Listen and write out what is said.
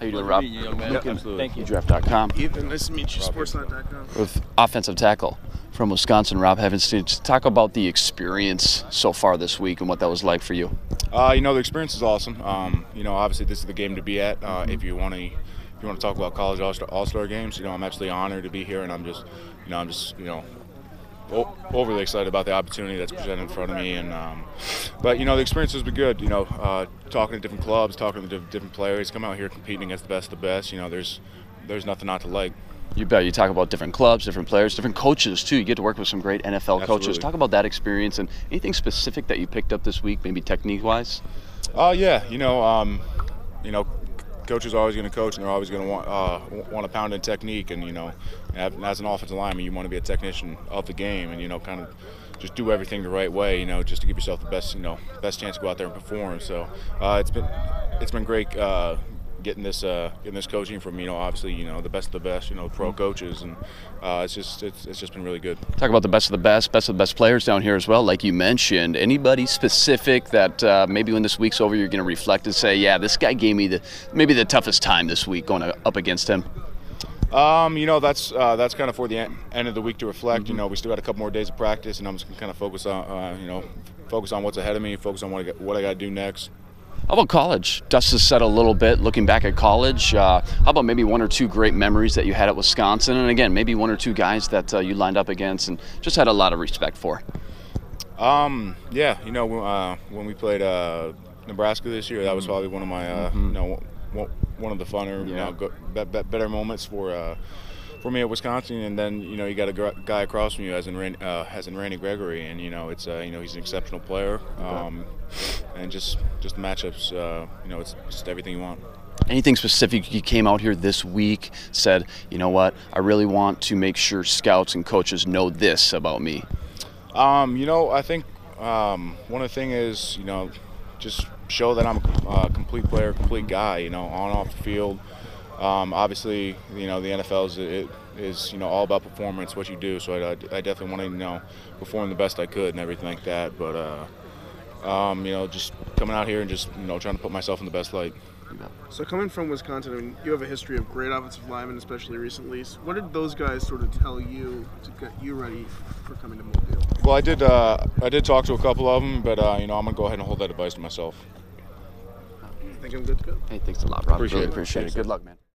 How you doing, Rob? Young man. Yep, Absolutely. Thank you. Draft.com. Ethan, nice to meet you. Sportsnet.com. With offensive tackle from Wisconsin, Rob Havenstein. Just talk about the experience so far this week and what that was like for you. The experience is awesome. Obviously this is the game to be at. If you want to talk about college all-star games, I'm absolutely honored to be here, and I'm just overly excited about the opportunity that's presented in front of me. And but the experience has been good. Talking to different clubs, talking to different players, come out here competing against the best of the best. There's nothing not to like. You bet. You talk about different clubs, different players, different coaches too. You get to work with some great NFL coaches. Talk about that experience and anything specific that you picked up this week, maybe technique-wise. Coaches are always going to coach, and they're always going to want to pound in technique. And as an offensive lineman, you want to be a technician of the game, and kind of just do everything the right way, just to give yourself the best chance to go out there and perform. So it's been great getting this coaching from obviously the best of the best, pro coaches, and it's just been really good. Talk about the best of the best players down here as well, like you mentioned. Anybody specific that maybe when this week's over you're going to reflect and say, yeah, this guy gave me maybe the toughest time this week going up against him? That's kind of for the end of the week to reflect. We still got a couple more days of practice, and I'm just going to kind of focus on what's ahead of me, focus on what I got to do next. How about college? Dust has settled a little bit looking back at college. How about maybe one or two great memories that you had at Wisconsin? And again, maybe one or two guys that you lined up against and just had a lot of respect for. When we played Nebraska this year, that was probably one of my, one of the funner, better moments for me at Wisconsin. And then you got a guy across from you, as in Randy Gregory, and he's an exceptional player. And just the matchups, it's just everything you want. Anything specific you came out here this week, said, you know what, I really want to make sure scouts and coaches know this about me? I think one of the things is, just show that I'm a complete player, complete guy, on and off the field. Obviously, the NFL is all about performance, what you do. So I definitely want to perform the best I could and everything like that. But just coming out here and just trying to put myself in the best light. So coming from Wisconsin, you have a history of great offensive linemen, especially recently. So what did those guys sort of tell you to get you ready for coming to Mobile? Well, I did talk to a couple of them, but I'm gonna go ahead and hold that advice to myself. I think I'm good to go. Hey, thanks a lot, Rob. Appreciate Really appreciate it. Good luck, man.